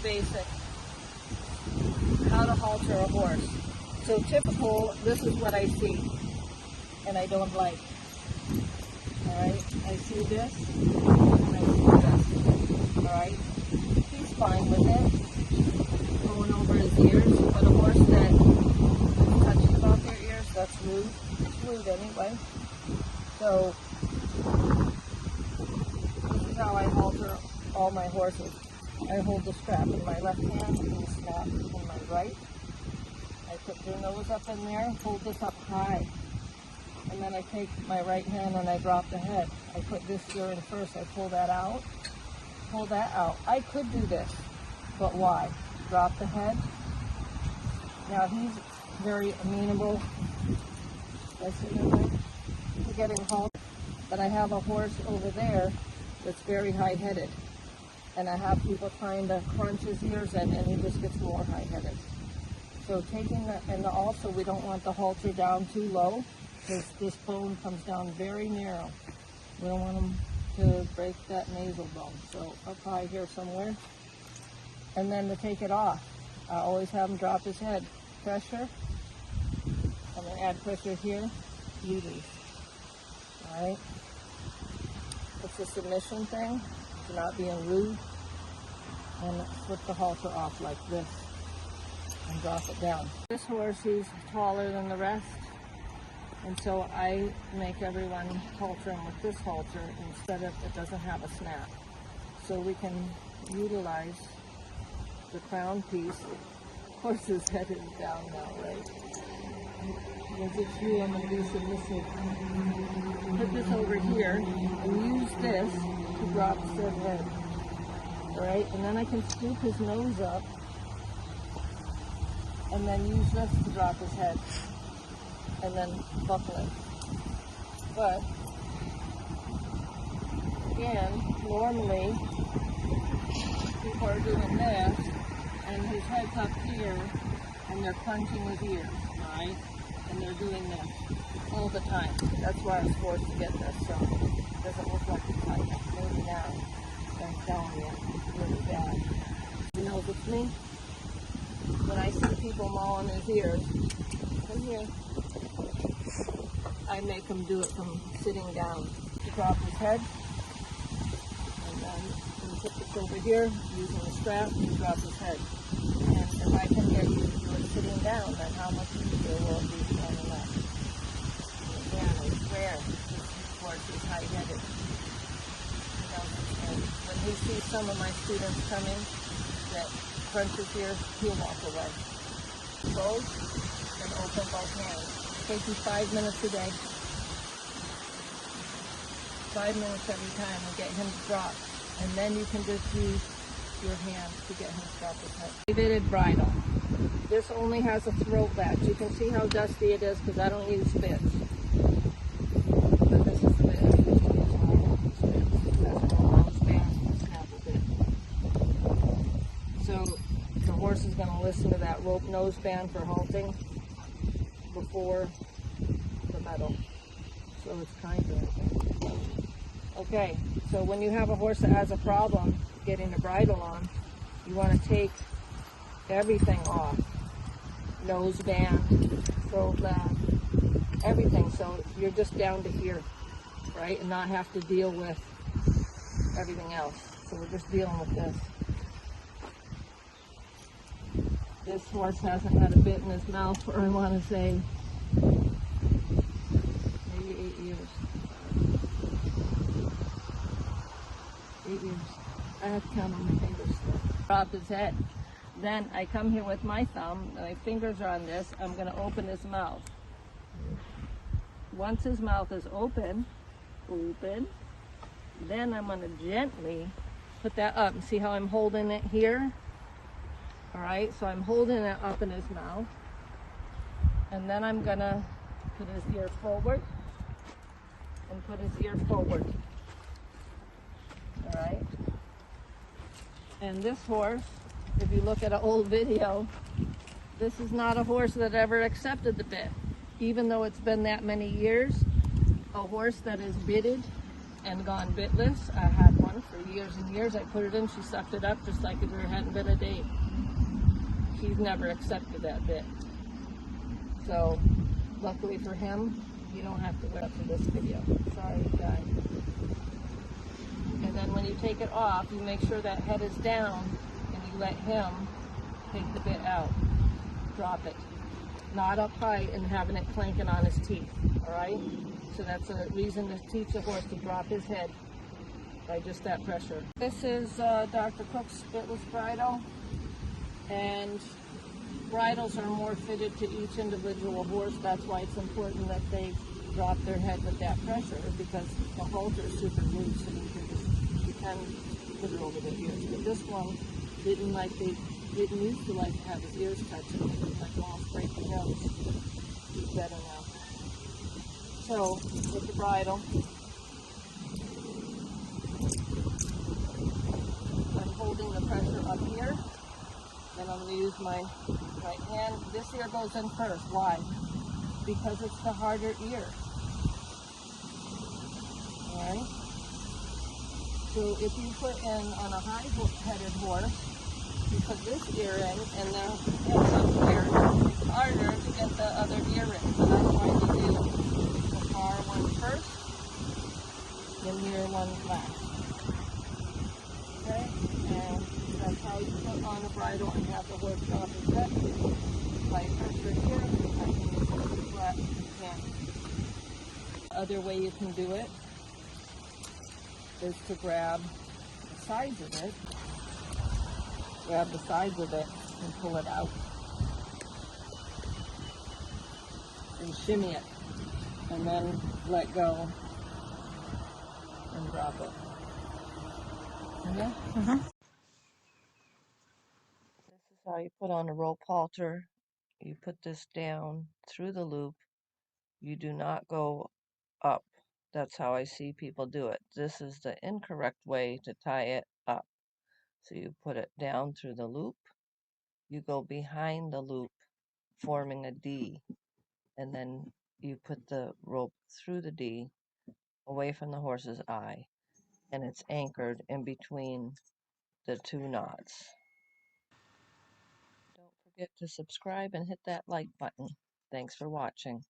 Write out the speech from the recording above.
basic how to halter a horse. So typical, this is what I see, and I don't like. Alright, I see this, and I see this. Alright, he's fine with it, going over his ears, but a horse that is touching about their ears, that's rude. It's rude anyway. So, this is how I halter all my horses. I hold the strap in my left hand and the strap in my right. I put their nose up in there, hold this up high. And then I take my right hand and I drop the head. I put this ear in first, I pull that out, pull that out. I could do this, but why? Drop the head. Now he's very amenable, to getting halted. But I have a horse over there that's very high-headed. And I have people trying to crunch his ears in, and he just gets more high-headed. So taking that, and also we don't want the halter down too low, because this bone comes down very narrow. We don't want him to break that nasal bone. So up high here somewhere. And then to take it off, I always have him drop his head. Pressure. I'm going to add pressure here. Release. Alright? It's a submission thing. It's not being rude. And flip the halter off like this. And drop it down. This horse, he's taller than the rest. And so I make everyone halter him with this halter instead of, it doesn't have a snap. So we can utilize the crown piece. Horse's head is down now, right? Because it's you, I'm going to do submissive. Put this over here and use this to drop said head. Alright, and then I can scoop his nose up and then use this to drop his head. And then buckle it. But, again, normally, people are doing this, and his head's up here, and they're crunching his ears, right? And they're doing this all the time. That's why I was forced to get this, so it doesn't look like it's like maybe now. I'm telling you, it's really bad. You know, it's me. When I see people mauling his ears, come here. I make him do it from sitting down. To drop his head, and then put this over here, using the strap, to drop his head. And if I can get you to do it sitting down, then how much easier will it be standing up? Again, it's rare. This horse is high-headed. You know, and when he sees some of my students coming that crunch his ears, he'll walk away. Close and open both hands. Takes you 5 minutes a day. 5 minutes every time and get him to drop. And then you can just use your hand to get him to drop his head. Fitted bridle. This only has a throat latch. You can see how dusty it is because I don't use bits. But this is the bit I use to use my bits. That's a nose band, snap a bit. So the horse is going to listen to that rope nose band for halting before the metal. So it's kind of okay. So when you have a horse that has a problem getting the bridle on, you want to take everything off. Nose band, throat latch, everything. So you're just down to here, right? And not have to deal with everything else. So we're just dealing with this. This horse hasn't had a bit in his mouth for, I want to say, maybe 8 years. 8 years. I have to count on my fingers still. Drop his head. Then I come here with my thumb, my fingers are on this, I'm going to open his mouth. Once his mouth is open, then I'm going to gently put that up. See how I'm holding it here? Alright, so I'm holding it up in his mouth, and then I'm gonna put his ear forward, and put his ear forward. Alright? And this horse, if you look at an old video, this is not a horse that ever accepted the bit. Even though it's been that many years, a horse that is bitted and gone bitless, I had one one for years and years. I put it in, she sucked it up just like if there hadn't been a date. He's never accepted that bit. So, luckily for him, you don't have to wait up for this video. Sorry, guys. And then when you take it off, you make sure that head is down and you let him take the bit out. Drop it. Not up high and having it clanking on his teeth, all right? So that's a reason to teach a horse to drop his head by just that pressure. This is Dr. Cook's bitless bridle, and bridles are more fitted to each individual horse. That's why it's important that they drop their head with that pressure, because the halter is super loose and you can put it over their ears. But this one didn't used to like to have his ears touching. It was like almost break the nose. He's better now. So, with the bridle, I'm holding the pressure up here, and I'm going to use my right hand. This ear goes in first. Why? Because it's the harder ear. Alright? So if you put in on a high-headed horse, you put this ear in, and now it's up here. It's harder to get the other ear in. So that's why we do the far one first, the near one last. Okay? And that's how you put on a bridle and have the horse drop his head. By pressure here, I can use it flat. You can't. The other way you can do it is to grab the sides of it. Grab the sides of it and pull it out. And shimmy it. And then let go and drop it. Okay? This is how you put on a rope halter. You put this down through the loop. You do not go up. That's how I see people do it. This is the incorrect way to tie it up. So you put it down through the loop. You go behind the loop, forming a D. And then you put the rope through the D, away from the horse's eye. And it's anchored in between the two knots. Don't forget to subscribe and hit that like button. Thanks for watching.